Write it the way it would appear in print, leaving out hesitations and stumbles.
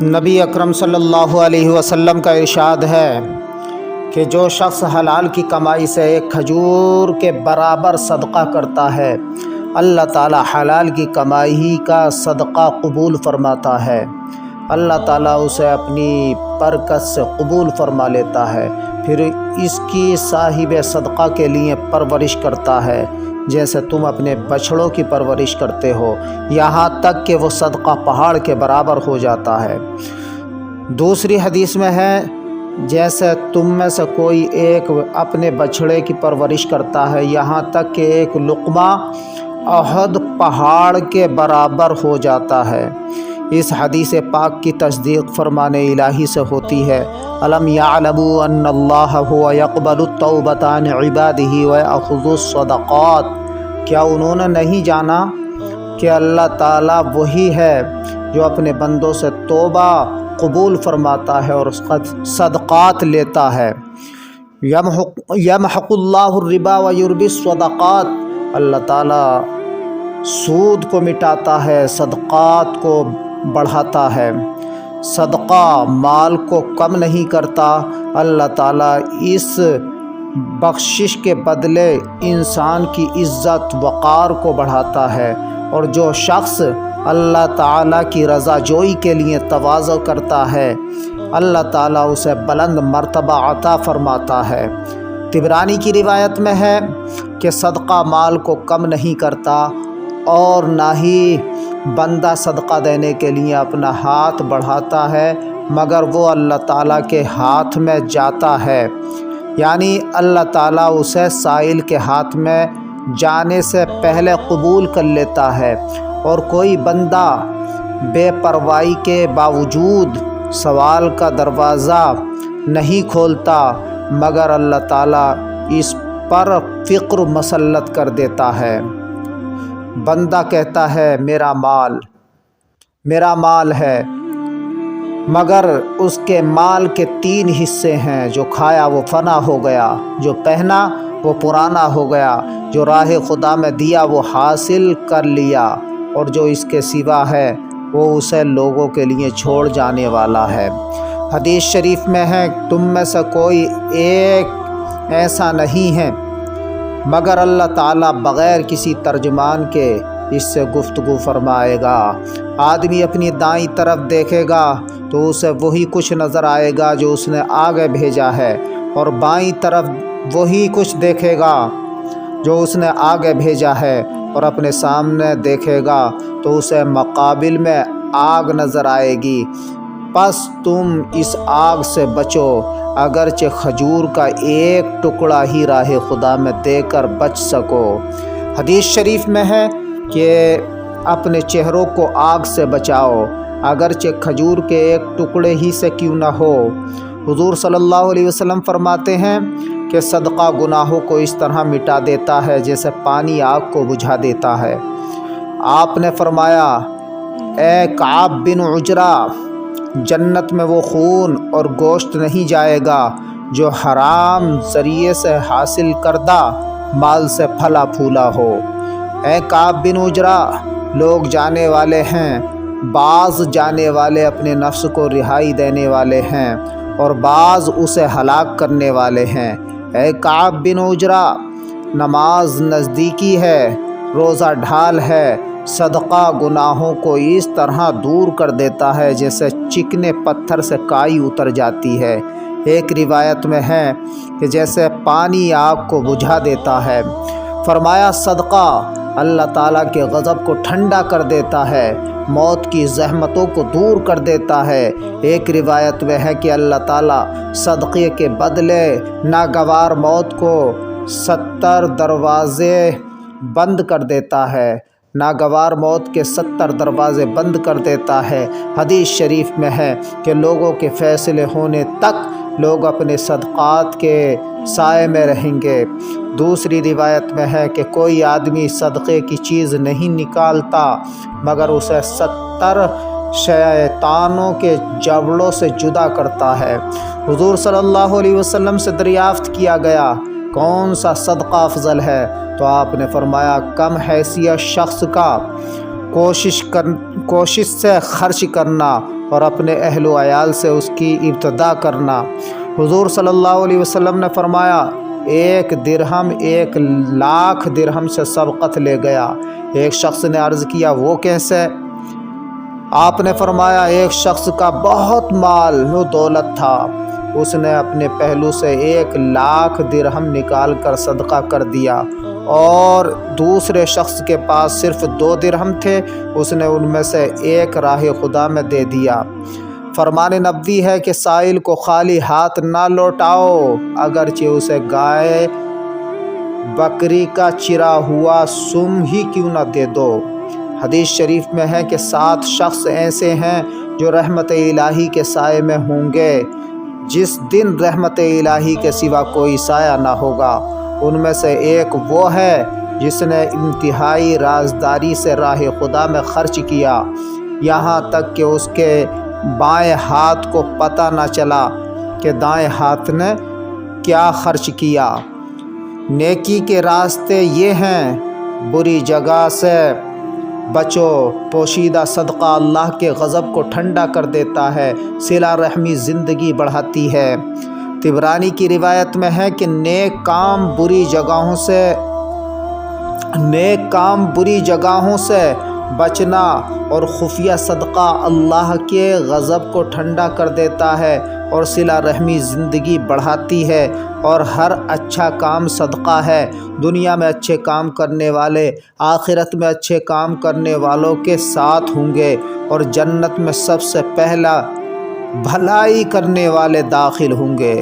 نبی اکرم صلی اللہ علیہ وسلم کا ارشاد ہے کہ جو شخص حلال کی کمائی سے ایک کھجور کے برابر صدقہ کرتا ہے، اللہ تعالی حلال کی کمائی کا صدقہ قبول فرماتا ہے۔ اللہ تعالیٰ اسے اپنی برکت سے قبول فرما لیتا ہے، پھر اس کی صاحب صدقہ کے لیے پرورش کرتا ہے جیسے تم اپنے بچھڑوں کی پرورش کرتے ہو، یہاں تک کہ وہ صدقہ پہاڑ کے برابر ہو جاتا ہے۔ دوسری حدیث میں ہے، جیسے تم میں سے کوئی ایک اپنے بچھڑے کی پرورش کرتا ہے یہاں تک کہ ایک لقمہ احد پہاڑ کے برابر ہو جاتا ہے۔ اس حدیث پاک کی تصدیق فرمان الہی سے ہوتی ہے، الم یعلموا ان اللہ هو یقبل التوبۃ عن عبادہ ویأخذ الصدقات، کیا انہوں نے نہیں جانا کہ اللہ تعالیٰ وہی ہے جو اپنے بندوں سے توبہ قبول فرماتا ہے اور اس کا صدقات لیتا ہے۔ یمحق اللہ الربا ویربی الصدقات، اللہ تعالیٰ سود کو مٹاتا ہے، صدقات کو بڑھاتا ہے۔ صدقہ مال کو کم نہیں کرتا، اللہ تعالیٰ اس بخشش کے بدلے انسان کی عزت وقار کو بڑھاتا ہے، اور جو شخص اللہ تعالیٰ کی رضا جوئی کے لیے تواضع کرتا ہے، اللہ تعالیٰ اسے بلند مرتبہ عطا فرماتا ہے۔ طبرانی کی روایت میں ہے کہ صدقہ مال کو کم نہیں کرتا، اور نہ ہی بندہ صدقہ دینے کے لیے اپنا ہاتھ بڑھاتا ہے مگر وہ اللہ تعالیٰ کے ہاتھ میں جاتا ہے، یعنی اللہ تعالیٰ اسے سائل کے ہاتھ میں جانے سے پہلے قبول کر لیتا ہے، اور کوئی بندہ بے پرواہی کے باوجود سوال کا دروازہ نہیں کھولتا مگر اللہ تعالیٰ اس پر فقر مسلط کر دیتا ہے۔ بندہ کہتا ہے میرا مال ہے، مگر اس کے مال کے 3 حصے ہیں، جو کھایا وہ فنا ہو گیا، جو پہنا وہ پرانا ہو گیا، جو راہ خدا میں دیا وہ حاصل کر لیا، اور جو اس کے سوا ہے وہ اسے لوگوں کے لیے چھوڑ جانے والا ہے۔ حدیث شریف میں ہے، تم میں سے کوئی ایک ایسا نہیں ہے مگر اللہ تعالیٰ بغیر کسی ترجمان کے اس سے گفتگو فرمائے گا۔ آدمی اپنی دائیں طرف دیکھے گا تو اسے وہی کچھ نظر آئے گا جو اس نے آگے بھیجا ہے، اور بائیں طرف وہی کچھ دیکھے گا جو اس نے آگے بھیجا ہے، اور اپنے سامنے دیکھے گا تو اسے مقابل میں آگ نظر آئے گی۔ پس تم اس آگ سے بچو، اگرچہ کھجور کا ایک ٹکڑا ہی راہ خدا میں دے کر بچ سکو۔ حدیث شریف میں ہے کہ اپنے چہروں کو آگ سے بچاؤ، اگرچہ کھجور کے ایک ٹکڑے ہی سے کیوں نہ ہو۔ حضور صلی اللہ علیہ وسلم فرماتے ہیں کہ صدقہ گناہوں کو اس طرح مٹا دیتا ہے جیسے پانی آگ کو بجھا دیتا ہے۔ آپ نے فرمایا، اے کعب بن عجرہ، جنت میں وہ خون اور گوشت نہیں جائے گا جو حرام ذریعے سے حاصل کردہ مال سے پھلا پھولا ہو۔ اے کعب بن عجرہ، لوگ جانے والے ہیں، بعض جانے والے اپنے نفس کو رہائی دینے والے ہیں اور بعض اسے ہلاک کرنے والے ہیں۔ اے کعب بن عجرہ، نماز نزدیکی ہے، روزہ ڈھال ہے، صدقہ گناہوں کو اس طرح دور کر دیتا ہے جیسے چکنے پتھر سے کائی اتر جاتی ہے۔ ایک روایت میں ہے کہ جیسے پانی آگ کو بجھا دیتا ہے۔ فرمایا، صدقہ اللہ تعالیٰ کے غضب کو ٹھنڈا کر دیتا ہے، موت کی زحمتوں کو دور کر دیتا ہے۔ ایک روایت میں ہے کہ اللہ تعالیٰ صدقے کے بدلے ناگوار موت کو 70 دروازے بند کر دیتا ہے، ناگوار موت کے 70 دروازے بند کر دیتا ہے۔ حدیث شریف میں ہے کہ لوگوں کے فیصلے ہونے تک لوگ اپنے صدقات کے سائے میں رہیں گے۔ دوسری روایت میں ہے کہ کوئی آدمی صدقے کی چیز نہیں نکالتا مگر اسے 70 شیطانوں کے جبڑوں سے جدا کرتا ہے۔ حضور صلی اللہ علیہ وسلم سے دریافت کیا گیا، کون سا صدقہ افضل ہے؟ تو آپ نے فرمایا، کم حیثیت شخص کا کوشش سے خرچ کرنا اور اپنے اہل و عیال سے اس کی ابتدا کرنا۔ حضور صلی اللہ علیہ وسلم نے فرمایا 1 درہم 1,00,000 درہم سے سبقت لے گیا۔ ایک شخص نے عرض کیا وہ کیسے؟ آپ نے فرمایا ایک شخص کا بہت مال و دولت تھا، اس نے اپنے پہلو سے 1,00,000 درہم نکال کر صدقہ کر دیا، اور دوسرے شخص کے پاس صرف 2 درہم تھے، اس نے ان میں سے 1 راہ خدا میں دے دیا۔ فرمان نبوی ہے کہ سائل کو خالی ہاتھ نہ لوٹاؤ، اگرچہ اسے گائے بکری کا چرا ہوا سم ہی کیوں نہ دے دو۔ حدیث شریف میں ہے کہ 7 شخص ایسے ہیں جو رحمت الہی کے سائے میں ہوں گے جس دن رحمت الہی کے سوا کوئی سایہ نہ ہوگا۔ ان میں سے ایک وہ ہے جس نے انتہائی رازداری سے راہ خدا میں خرچ کیا، یہاں تک کہ اس کے بائیں ہاتھ کو پتہ نہ چلا کہ دائیں ہاتھ نے کیا خرچ کیا۔ نیکی کے راستے یہ ہیں: بری جگہ سے بچو، پوشیدہ صدقہ اللہ کے غضب کو ٹھنڈا کر دیتا ہے، صلہ رحمی زندگی بڑھاتی ہے۔ طبرانی کی روایت میں ہے کہ نیک کام بری جگہوں سے بچنا اور خفیہ صدقہ اللہ کے غضب کو ٹھنڈا کر دیتا ہے اور صلہ رحمی زندگی بڑھاتی ہے، اور ہر اچھا کام صدقہ ہے۔ دنیا میں اچھے کام کرنے والے آخرت میں اچھے کام کرنے والوں کے ساتھ ہوں گے، اور جنت میں سب سے پہلا بھلائی کرنے والے داخل ہوں گے۔